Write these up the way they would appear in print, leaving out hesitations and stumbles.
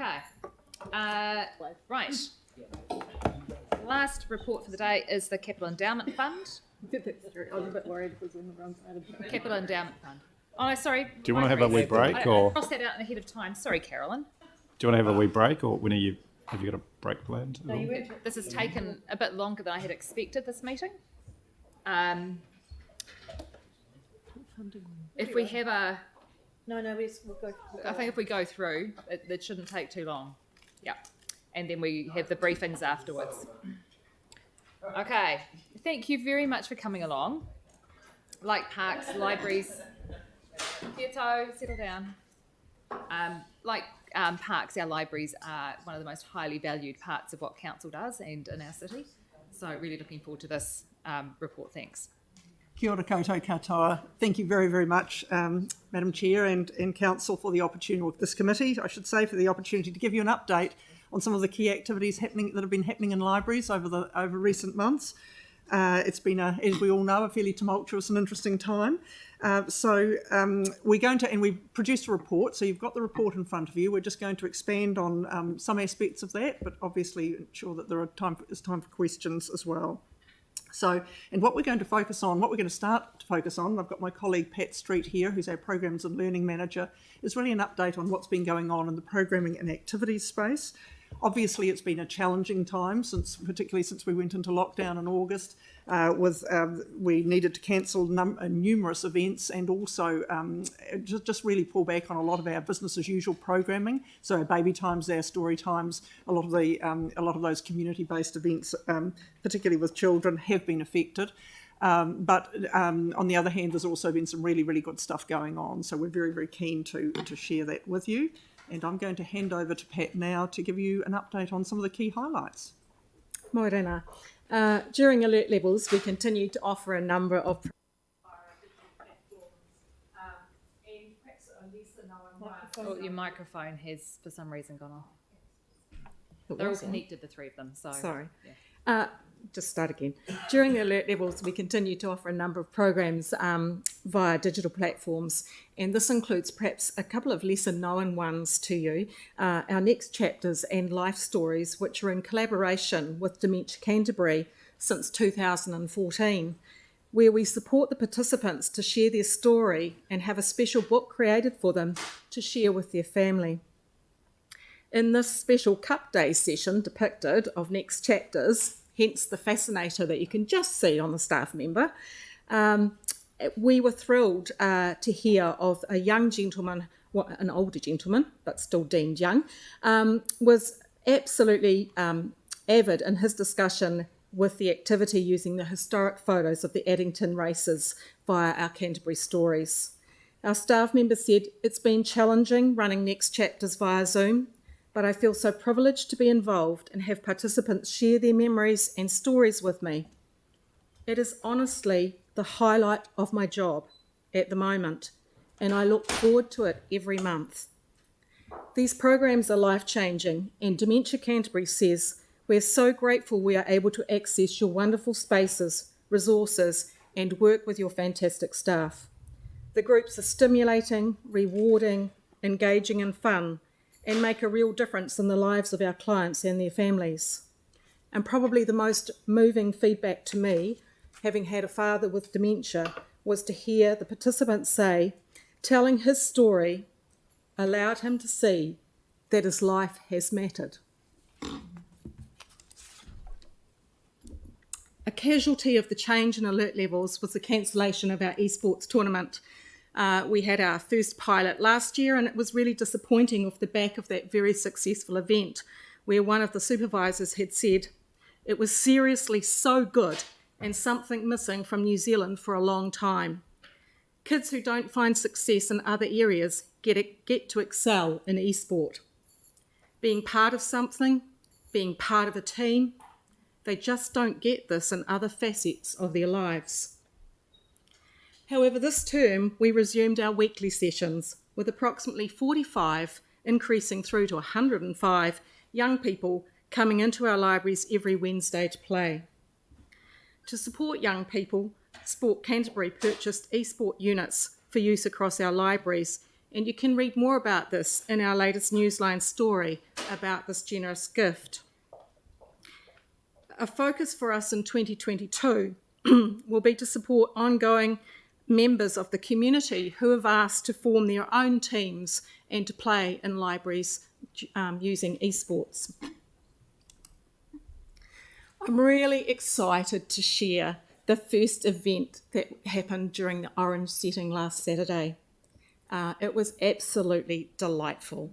Okay. Right. Last report for the day is the Capital Endowment Fund. I was a bit worried because on the wrong side of the Capital Endowment Fund. Oh, no, sorry. Do you want to have a wee break, I or crossed that out ahead of time. Sorry, Carolyn. do you want to have a wee break, or when have you got a break planned? No, you went. This has taken a bit longer than I had expected, this meeting. If we have a... No, we'll go. I think if we go through, it shouldn't take too long. Yeah. And then we have the briefings afterwards. Okay. Thank you very much for coming along. Like parks, libraries... Kyoto, settle down. Parks, our libraries are one of the most highly valued parts of what council does and in our city. So really looking forward to this report. Thanks. Kia ora koutou katoa. Thank you very, very much, Madam Chair and Council, for the opportunity, or this committee, I should say, for the opportunity to give you an update on some of the key activities that have been happening in libraries over recent months. It's been, as we all know, a fairly tumultuous and interesting time. We're going to, and we produced a report, so you've got the report in front of you. We're just going to expand on some aspects of that, but obviously ensure that there's time for questions as well. So, and what we're going to start to focus on, I've got my colleague Pat Street here, who's our Programs and Learning Manager, is really an update on what's been going on in the programming and activities space. Obviously, it's been a challenging time, particularly since we went into lockdown in August. We needed to cancel numerous events and also just really pull back on a lot of our business as usual programming. So our baby times, our story times, a lot of those community-based events, particularly with children, have been affected. But on the other hand, there's also been some really, really good stuff going on. So we're very, very keen to share that with you. And I'm going to hand over to Pat now to give you an update on some of the key highlights. Moirena. During alert levels, we continue to offer a number of Oh, your microphone has, for some reason, gone off. They're all connected, the three of them. So Sorry. Yeah. Just start again. During the alert levels, we continue to offer a number of programs via digital platforms, and this includes perhaps a couple of lesser known ones to you. Our next chapters and life stories, which are in collaboration with Dementia Canterbury since 2014, where we support the participants to share their story and have a special book created for them to share with their family. In this special Cup Day session depicted of next chapters, hence the fascinator that you can just see on the staff member, we were thrilled to hear of a young gentleman, an older gentleman, but still deemed young, was absolutely avid in his discussion with the activity using the historic photos of the Addington races via our Canterbury Stories. Our staff member said, "It's been challenging running next chapters via Zoom, but I feel so privileged to be involved and have participants share their memories and stories with me. It is honestly the highlight of my job at the moment, and I look forward to it every month. These programs are life-changing, and Dementia Canterbury says, we're so grateful we are able to access your wonderful spaces, resources, and work with your fantastic staff. The groups are stimulating, rewarding, engaging and fun, and make a real difference in the lives of our clients and their families. And probably the most moving feedback to me, having had a father with dementia, was to hear the participants say, telling his story allowed him to see that his life has mattered. A casualty of the change in alert levels was the cancellation of our Esports tournament. We had our first pilot last year, and it was really disappointing off the back of that very successful event, where one of the supervisors had said, it was seriously so good and something missing from New Zealand for a long time. Kids who don't find success in other areas get to excel in esport. Being part of something, being part of a team, they just don't get this in other facets of their lives. However, this term we resumed our weekly sessions with approximately 45 increasing through to 105 young people coming into our libraries every Wednesday to play. To support young people, Sport Canterbury purchased eSport units for use across our libraries, And you can read more about this in our latest Newsline story about this generous gift. A focus for us in 2022 will be to support ongoing members of the community who have asked to form their own teams and to play in libraries using esports. I'm really excited to share the first event that happened during the Orange setting last Saturday. It was absolutely delightful.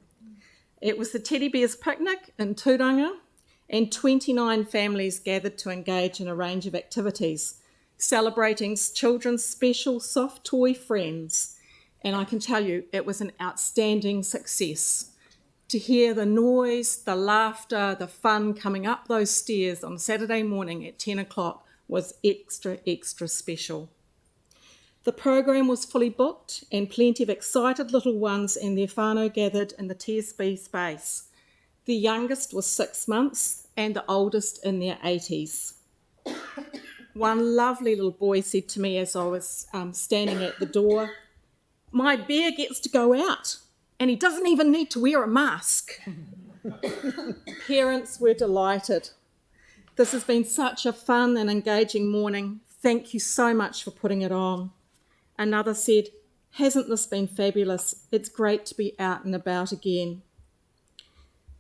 It was the Teddy Bears Picnic in Tūranga, and 29 families gathered to engage in a range of activities, celebrating children's special soft toy friends. And I can tell you, it was an outstanding success. To hear the noise, the laughter, the fun coming up those stairs on Saturday morning at 10 o'clock was extra special. The program was fully booked and plenty of excited little ones and their whānau gathered in the TSB space. The youngest was 6 months and the oldest in their 80s. One lovely little boy said to me as I was standing at the door, "My bear gets to go out and he doesn't even need to wear a mask." Parents were delighted. This has been such a fun and engaging morning. Thank you so much for putting it on. Another said, "Hasn't this been fabulous? It's great to be out and about again."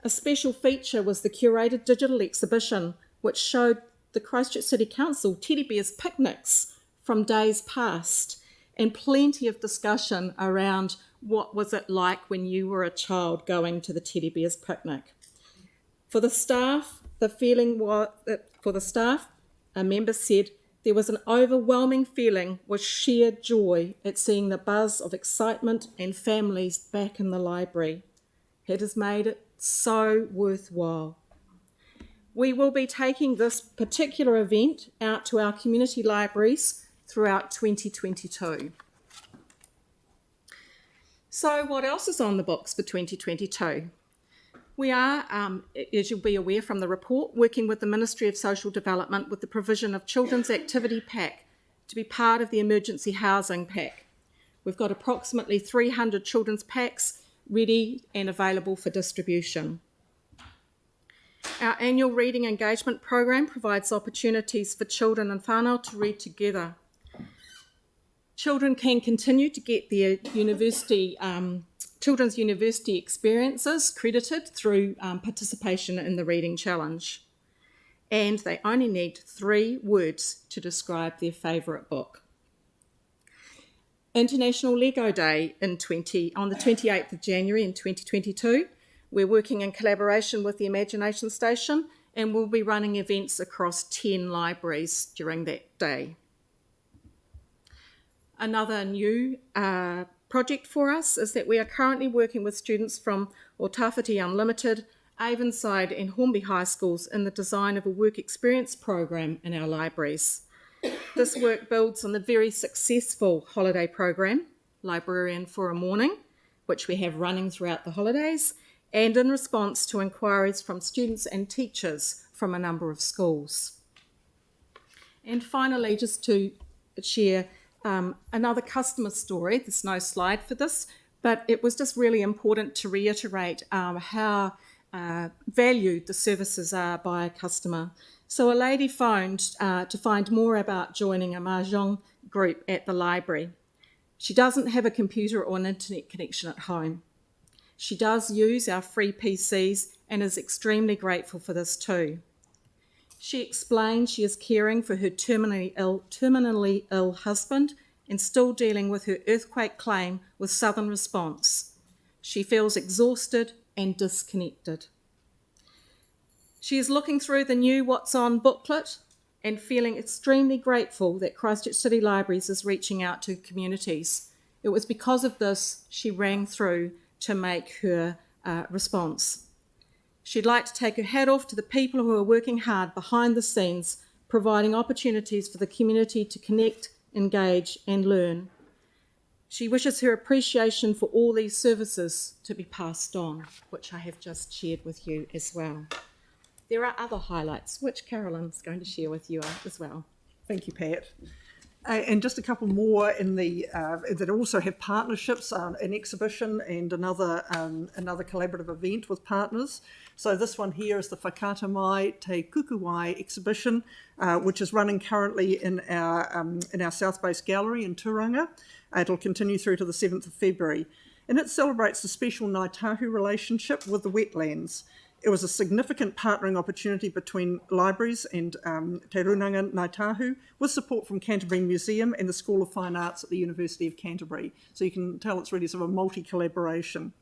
A special feature was the curated digital exhibition, which showed the Christchurch City Council Teddy Bears picnics from days past, and plenty of discussion around what was it like when you were a child going to the Teddy Bears picnic. For the staff, a member said there was an overwhelming feeling with sheer joy at seeing the buzz of excitement and families back in the library. It has made it so worthwhile. We will be taking this particular event out to our community libraries throughout 2022. So what else is on the books for 2022? We are, as you'll be aware from the report, working with the Ministry of Social Development with the provision of Children's Activity Pack to be part of the Emergency Housing Pack. We've got approximately 300 children's packs ready and available for distribution. Our annual reading engagement program provides opportunities for children and whānau to read together. Children can continue to get their children's university experiences credited through participation in the Reading Challenge. And they only need 3 words to describe their favourite book. International Lego Day on the 28th of January in 2022. We're working in collaboration with the Imagination Station and we'll be running events across 10 libraries during that day. Another new project for us is that we are currently working with students from Otawhiti Unlimited, Avonside and Hornby High Schools in the design of a work experience program in our libraries. This work builds on the very successful holiday program, Librarian for a Morning, which we have running throughout the holidays, and in response to inquiries from students and teachers from a number of schools. And finally, just to share another customer story. There's no slide for this, but it was just really important to reiterate how valued the services are by a customer. So a lady phoned to find more about joining a mahjong group at the library. She doesn't have a computer or an internet connection at home. She does use our free PCs and is extremely grateful for this too. She explained she is caring for her terminally ill husband and still dealing with her earthquake claim with Southern Response. She feels exhausted and disconnected. She is looking through the new What's On booklet and feeling extremely grateful that Christchurch City Libraries is reaching out to communities. It was because of this she rang through to make her response. She'd like to take her hat off to the people who are working hard behind the scenes, providing opportunities for the community to connect, engage and learn. She wishes her appreciation for all these services to be passed on, which I have just shared with you as well. There are other highlights, which Carolyn's going to share with you as well. Thank you, Pat. And just a couple more in the that also have partnerships, an exhibition and another collaborative event with partners. So this one here is the Whakata Mai Te Kukuwai exhibition, which is running currently in our South Base Gallery in Turanga. It'll continue through to the 7th of February. And it celebrates the special Ngāi Tahu relationship with the wetlands. It was a significant partnering opportunity between libraries and Te Runanga Ngāi Tahu, with support from Canterbury Museum and the School of Fine Arts at the University of Canterbury. So you can tell it's really sort of a multi-collaboration.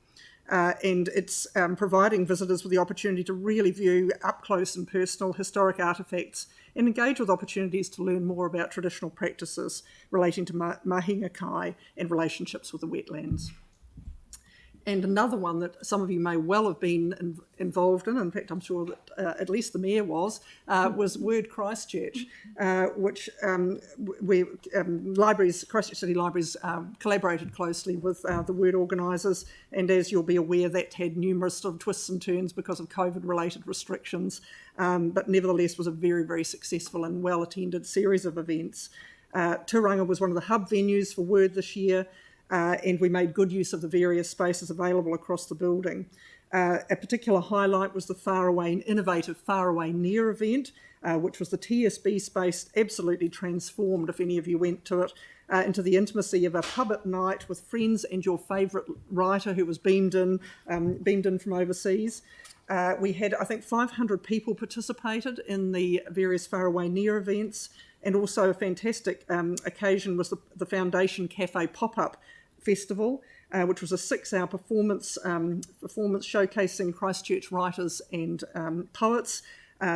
And it's providing visitors with the opportunity to really view up close and personal historic artefacts and engage with opportunities to learn more about traditional practices relating to mahinga kai and relationships with the wetlands. And another one that some of you may well have been involved in fact I'm sure that at least the Mayor was Word Christchurch, which Christchurch City Libraries collaborated closely with the Word organisers, and as you'll be aware that had numerous sort of twists and turns because of COVID-related restrictions, but nevertheless was a very, very successful and well-attended series of events. Turanga was one of the hub venues for Word this year, and we made good use of the various spaces available across the building. A particular highlight was the innovative Far Away Near event, which was the TSB space absolutely transformed, if any of you went to it, into the intimacy of a pub at night with friends and your favourite writer who was beamed in from overseas. We had, I think, 500 people participated in the various Far Away Near events, and also a fantastic occasion was the Foundation Cafe Pop-Up Festival, which was a 6-hour performance showcasing Christchurch writers and poets.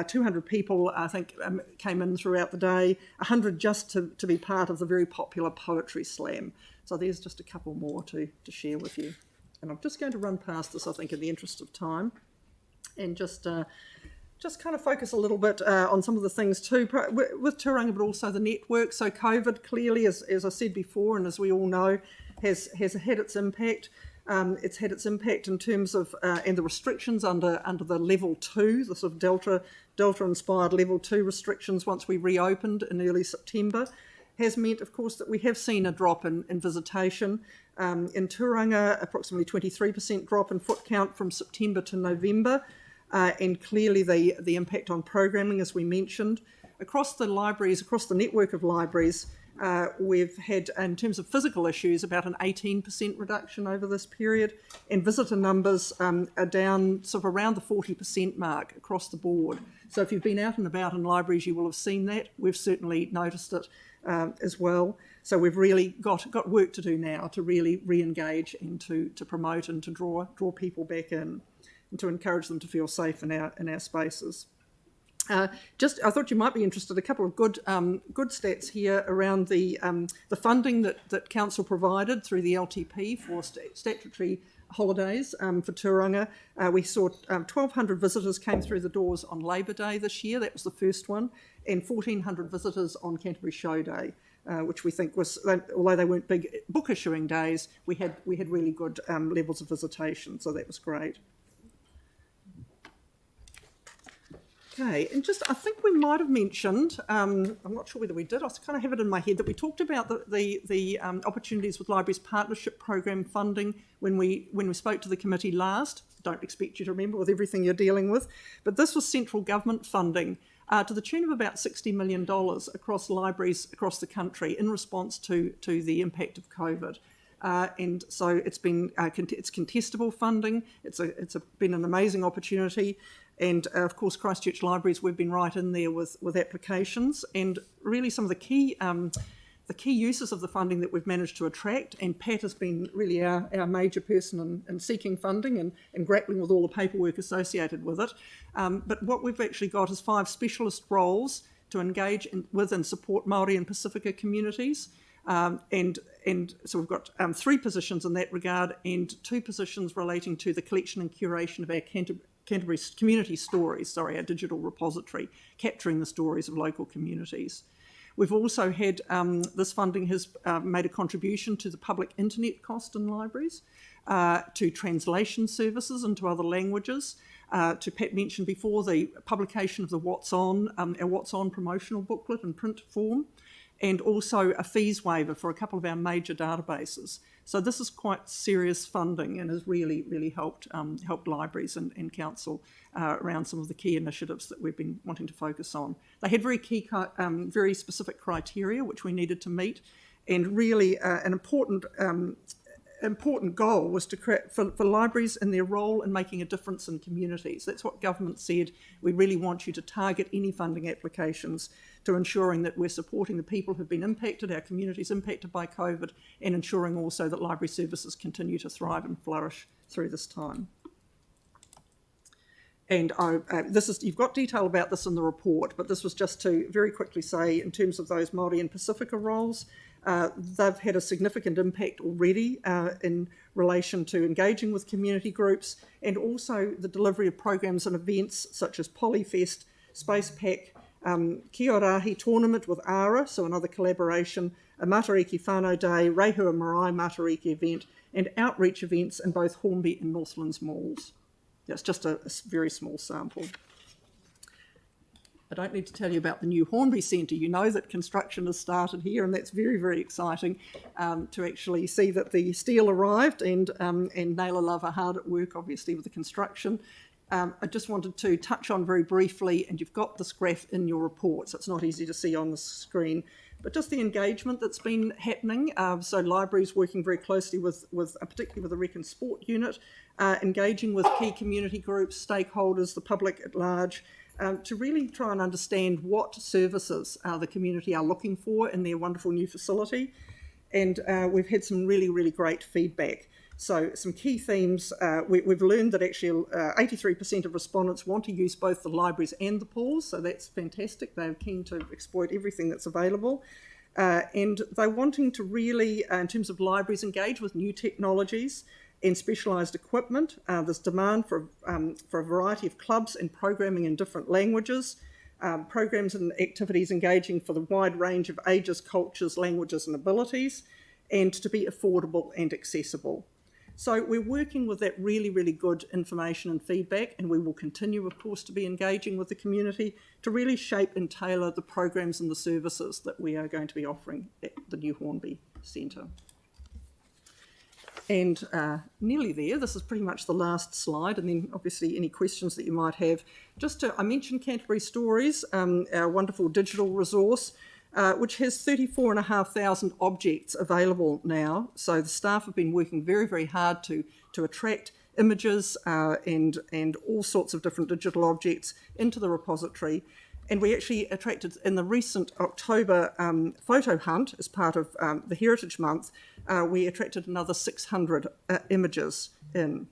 200 people, I think, came in throughout the day, 100 just to be part of the very popular Poetry Slam. So there's just a couple more to share with you. And I'm just going to run past this, I think, in the interest of time, and just kind of focus a little bit on some of the things too, with Turanga, but also the network. So COVID clearly, as I said before, and as we all know, has had its impact. It's had its impact in terms of, and the restrictions under the level 2, the sort of Delta-inspired level 2 restrictions once we reopened in early September, has meant, of course, that we have seen a drop in visitation. In Turanga, approximately 23% drop in foot count from September to November. And clearly the impact on programming, as we mentioned. Across the libraries, across the network of libraries, we've had, in terms of physical issues, about an 18% reduction over this period, and visitor numbers are down sort of around the 40% mark across the board. So if you've been out and about in libraries, you will have seen that. We've certainly noticed it as well. So we've really got work to do now to really re-engage and to promote and to draw people back in, and to encourage them to feel safe in our spaces. I thought you might be interested. A couple of good stats here around the funding that council provided through the LTP for statutory holidays for Turanga. We saw 1,200 visitors came through the doors on Labour Day this year. That was the first one, and 1,400 visitors on Canterbury Show Day, which we think was, although they weren't big book issuing days, we had really good levels of visitation. So that was great. Okay, and I think we might have mentioned, I'm not sure whether we did, I kind of have it in my head, that we talked about the opportunities with Libraries Partnership Program funding when we spoke to the committee last. Don't expect you to remember with everything you're dealing with, but this was central government funding to the tune of about $60 million across libraries across the country in response to the impact of COVID. And so it's been it's contestable funding. It's been an amazing opportunity. And of course, Christchurch Libraries, we've been right in there with applications, and really some of the key uses of the funding that we've managed to attract. And Pat has been really our major person in seeking funding and grappling with all the paperwork associated with it. But what we've actually got is 5 specialist roles to engage with and support Maori and Pacifica communities. And so we've got 3 positions in that regard, and 2 positions relating to the collection and curation of our Canterbury Community Stories, our digital repository, capturing the stories of local communities. We've also had, this funding has made a contribution to the public internet cost in libraries, to translation services into other languages, to Pat mentioned before, the publication of the What's On, our What's On promotional booklet in print form, and also a fees waiver for a couple of our major databases. So this is quite serious funding and has really, really helped libraries and council around some of the key initiatives that we've been wanting to focus on. They had very specific criteria which we needed to meet, and really an important goal was to create for libraries in their role in making a difference in communities. That's what government said. We really want you to target any funding applications to ensuring that we're supporting the people who've been impacted, our communities impacted by COVID, and ensuring also that library services continue to thrive and flourish through this time. And you've got detail about this in the report, but this was just to very quickly say, in terms of those Maori and Pacifica roles, they've had a significant impact already in relation to engaging with community groups, and also the delivery of programs and events such as Polyfest, Space Pack, Kiorahi Tournament with ARA, so another collaboration, a Matariki Whānau Day, Rehua Marae Matariki event, and outreach events in both Hornby and Northlands malls. That's just a very small sample. I don't need to tell you about the new Hornby Centre. You know that construction has started here, and that's very, very exciting to actually see that the steel arrived, and Naylor Love are hard at work, obviously, with the construction. I just wanted to touch on very briefly, and you've got this graph in your report, so it's not easy to see on the screen, but just the engagement that's been happening. So libraries working very closely with particularly with the Rec and Sport unit, engaging with key community groups, stakeholders, the public at large, to really try and understand what services the community are looking for in their wonderful new facility. And we've had some really, really great feedback. So some key themes, we've learned that actually 83% of respondents want to use both the libraries and the pools, so that's fantastic. They're keen to exploit everything that's available. And they're wanting to really, in terms of libraries, engage with new technologies and specialised equipment. There's demand for a variety of clubs and programming in different languages, programs and activities engaging for the wide range of ages, cultures, languages and abilities, and to be affordable and accessible. So we're working with that really, really good information and feedback, and we will continue, of course, to be engaging with the community to really shape and tailor the programs and the services that we are going to be offering at the new Hornby Centre. And nearly there, this is pretty much the last slide, and then obviously any questions that you might have. I mentioned Canterbury Stories, our wonderful digital resource, which has 34,500 objects available now. So the staff have been working very, very hard to attract images and all sorts of different digital objects into the repository. And we actually attracted, in the recent October photo hunt as part of the Heritage Month, we attracted another 600 images in.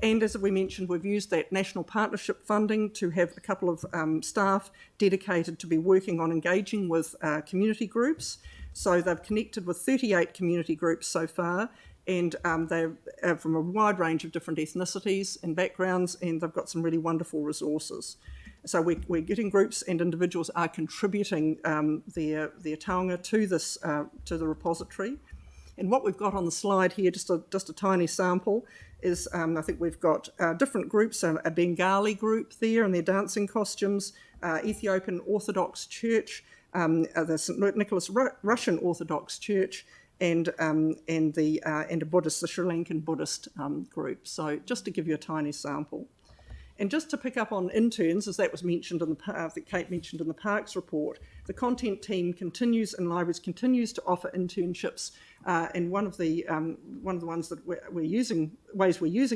And as we mentioned, we've used that national partnership funding to have a couple of staff dedicated to be working on engaging with community groups. So they've connected with 38 community groups so far, and they're from a wide range of different ethnicities and backgrounds, and they've got some really wonderful resources. So we're getting groups and individuals are contributing their taonga to this to the repository. And what we've got on the slide here, just a tiny sample, is I think we've got different groups, a Bengali group there in their dancing costumes, Ethiopian Orthodox Church, the St. Nicholas Russian Orthodox Church, and a Buddhist, the Sri Lankan Buddhist group. So just to give you a tiny sample. And just to pick up on interns, as that was mentioned in that Kate mentioned in the Parks report, the content team continues to offer internships, and one of the ones that we're using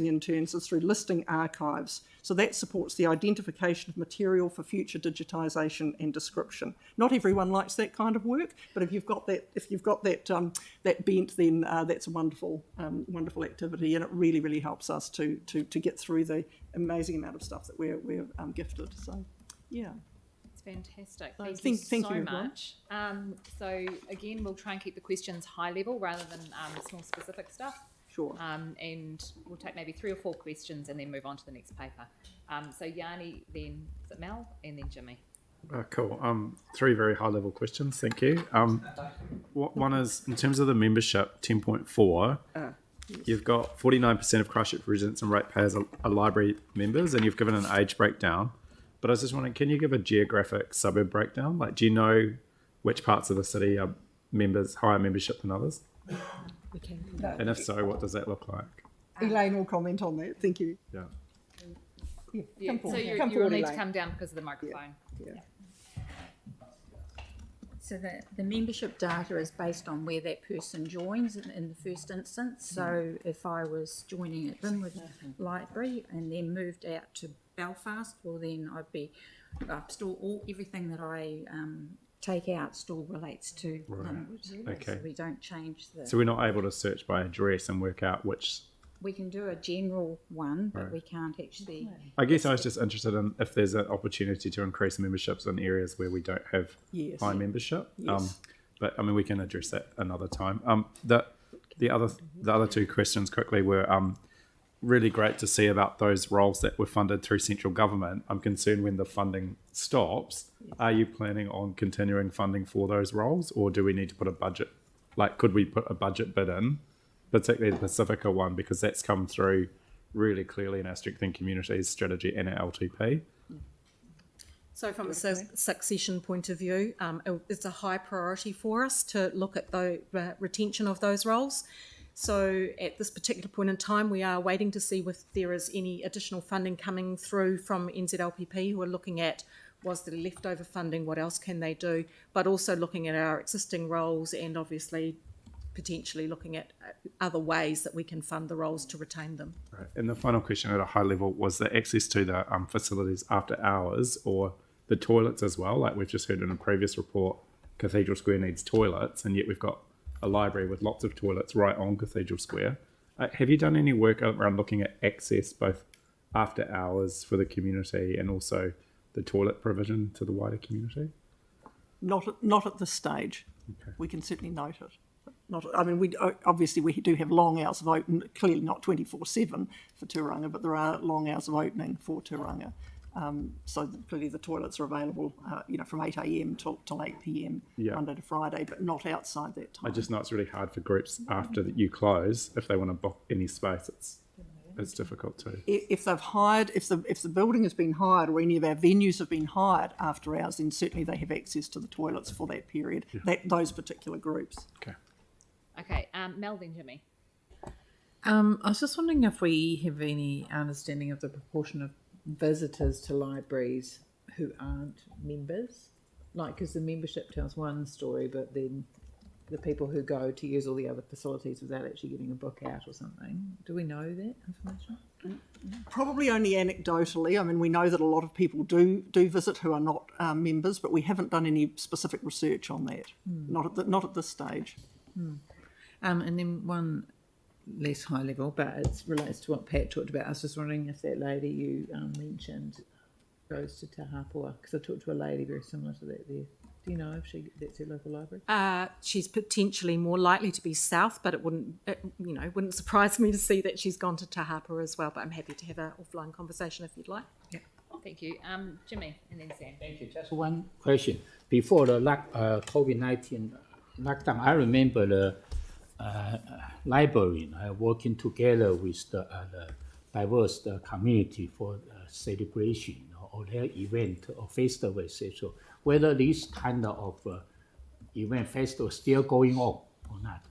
interns is through listing archives. So that supports the identification of material for future digitisation and description. Not everyone likes that kind of work, but if you've got that bent, then that's a wonderful activity, and it really, really helps us to get through the amazing amount of stuff that we're gifted. So, yeah. Fantastic. So Thank you so everyone. much. So again, we'll try and keep the questions high level rather than small specific stuff. Sure. And we'll take maybe 3 or 4 questions and then move on to the next paper. So Yanni, then is it Mel, and then Jimmy. Cool. 3 very high level questions. Thank you. One is, in terms of the membership, 10.4, you've got 49% of Christchurch residents and ratepayers are library members, and you've given an age breakdown. But I was just wondering, can you give a geographic suburb breakdown? Like, do you know which parts of the city are members higher membership than others? We can. And if so, what does that look like? Elaine will comment on that. Thank you. Yeah. Yeah, Yeah, come so forward. you Come will forward, need to Elaine. come down because of the microphone. So the membership data is based on where that person joins in the first instance. So if I was joining at Ringwood Library and then moved out to Belfast, well then I'd be still everything that I take out still relates to Ringwood. Okay. So we don't change So we're not able to search by address and work out which. we can do a general one, but we can't actually. I guess I was just interested in if there's an opportunity to increase memberships in areas where we don't have Yes. high membership. Yes. But I mean, we can address that another time. The other two questions quickly were really great to see about those roles that were funded through central government. I'm concerned when the funding stops. Are you planning on continuing funding for those roles, or do we need to put a budget? Like, could we put a budget bid in? Particularly the Pacifica one, because that's come through really clearly in our Strengthening Communities strategy and our LTP. So from a succession point of view, it's a high priority for us to look at the retention of those roles. So at this particular point in time, we are waiting to see if there is any additional funding coming through from NZLPP, who are looking at was there leftover funding, what else can they do, but also looking at our existing roles and obviously potentially looking at other ways that we can fund the roles to retain them. Right. And the final question at a high level was the access to the facilities after hours, or the toilets as well. Like we've just heard in a previous report, Cathedral Square needs toilets, and yet we've got a library with lots of toilets right on Cathedral Square. Have you done any work around looking at access both after hours for the community and also the toilet provision to the wider community? Not at this stage. Okay. We can certainly note it. We obviously we do have long hours of open. Clearly not 24/7 for Turanga, but there are long hours of opening for Turanga. So clearly the toilets are available, from 8 a.m. till 8 p.m. Monday to Friday, but not outside that time. I just know it's really hard for groups after that you close if they want to book any space. It's difficult too. If they've hired, if the building has been hired or any of our venues have been hired after hours, then certainly they have access to the toilets for that period. Those particular groups. Okay. Okay, Mel then Jimmy. I was just wondering if we have any understanding of the proportion of visitors to libraries who aren't members. Like, because the membership tells one story, but then the people who go to use all the other facilities without actually getting a book out or something. Do we know that information? Probably only anecdotally. I mean, we know that a lot of people do visit who are not members, but we haven't done any specific research on that. Not at this stage. And then one less high level, but it relates to what Pat talked about. I was just wondering if that lady you mentioned goes to Te Hapua, because I talked to a lady very similar to that there. Do you know if that's her local library? She's potentially more likely to be south, but it wouldn't surprise me to see that she's gone to Te Hapua as well. But I'm happy to have an offline conversation if you'd like. Yeah. Thank you. Jimmy and then Sam. Thank you. Just one question. Before the COVID-19 lockdown, I remember the library working together with the diverse community for celebration or their event or festival, etc. Whether this kind of event festival is still going on or not.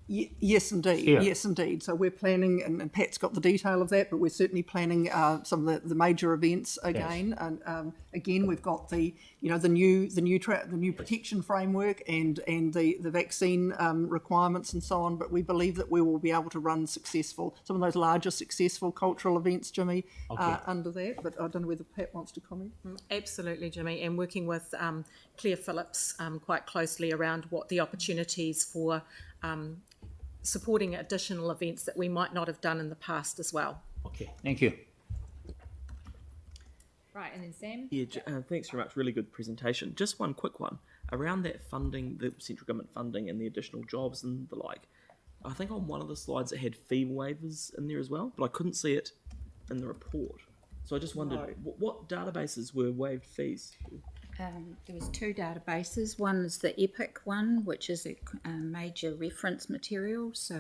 Yes, indeed. Yeah. Yes, indeed. So we're planning, and Pat's got the detail of that, but we're certainly planning some of the major events again. Yes. And again, we've got the new protection framework and the vaccine requirements and so on. But we believe that we will be able to run some of those larger successful cultural events, Jimmy, under that. But I don't know whether Pat wants to comment. Absolutely, Jimmy, and working with Claire Phillips quite closely around what the opportunities for supporting additional events that we might not have done in the past as well. Okay, thank you. Right, and then Sam. Yeah, thanks very much. Really good presentation. Just one quick one around that funding, the central government funding and the additional jobs and the like. I think on one of the slides it had fee waivers in there as well, but I couldn't see it in the report. So I just wondered what databases were waived fees? There was two databases. One is the EPIC one, which is a major reference material. So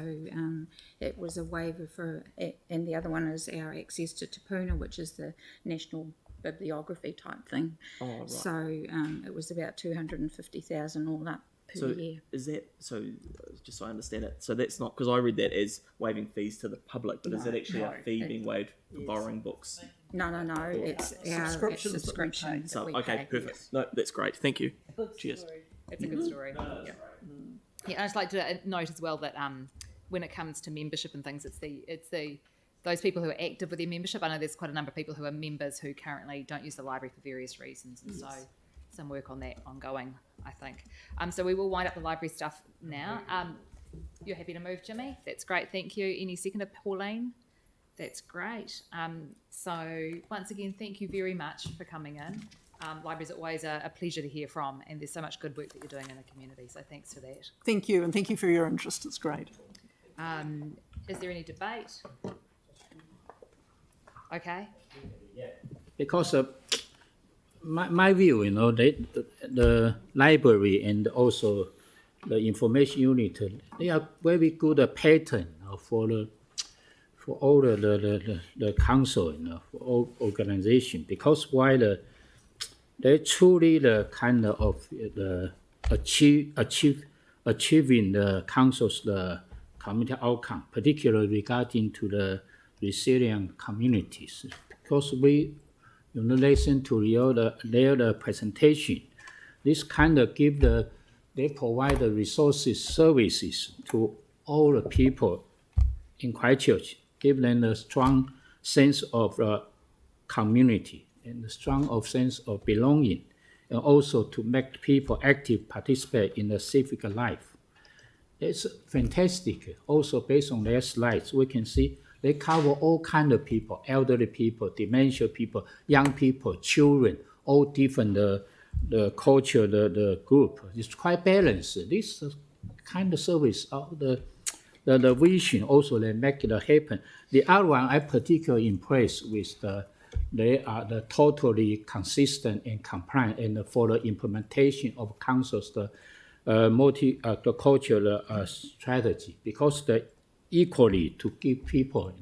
it was a waiver for it, and the other one is our access to Te Puna, which is the national bibliography type thing. Oh, right. So it was about 250,000 all up per So year. is that so? Just so I understand it, so that's not because I read that as waiving fees to the public, but is that actually a fee being waived for borrowing books? No, it's our Subscriptions that we subscriptions So that we okay, pay. perfect. No, that's great. Thank you. Cheers. It's a good story. Yeah, I'd just like to note as well that when it comes to membership and things, it's those people who are active with their membership. I know there's quite a number of people who are members who currently don't use the library for various reasons, and so some work on that ongoing, I think. So we will wind up the library stuff now. You're happy to move, Jimmy? That's great. Thank you. Any seconder, Pauline? That's great. So once again, thank you very much for coming in. Libraries are always a pleasure to hear from, and there's so much good work that you're doing in the community, so thanks for that. Thank you, and thank you for your interest. It's great. Is there any debate? Okay. Because my view, the library and also the information unit, they are very good pattern for all the council, for all organization. Because while they truly the kind of the achieving the council's the community outcome, particularly regarding to the resilient communities. Because we listen to their presentation, this kind of they provide the resources, services to all the people in Christchurch, give them a strong sense of community and a strong sense of belonging, and also to make people active participate in the civic life. It's fantastic. Also, based on their slides, we can see they cover all kinds of people: elderly people, dementia people, young people, children, all different the culture, the group. It's quite balanced. This kind of service, the vision also they make it happen. The other one I particularly impressed with they are the totally consistent and compliant, and for the implementation of council's the multicultural strategy, because the equally to give people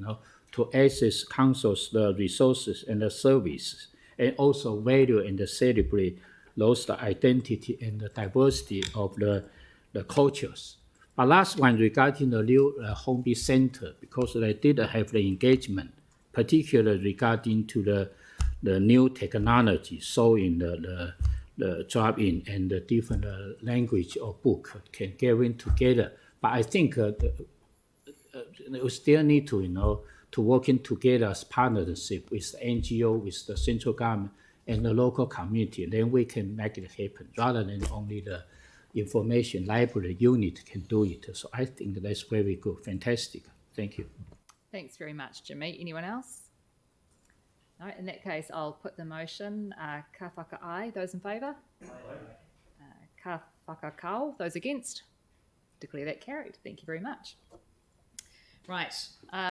to access council's the resources and the services, and also value and celebrate those the identity and the diversity of the cultures. But last one regarding the new Hornby Centre, because they did have the engagement, particularly regarding to the new technology, showing the drop-in and the different language or book can get in together. But I think we still need to working together as partnership with the NGO, with the central government and the local community. Then we can make it happen, rather than only the information library unit can do it. So I think that's very good, fantastic. Thank you. Thanks very much, Jimmy. Anyone else? No, in that case, I'll put the motion. Ka whaka-ai, those in favour? Ka whaka-kau, those against? Declare that carried. Thank you very much. Right.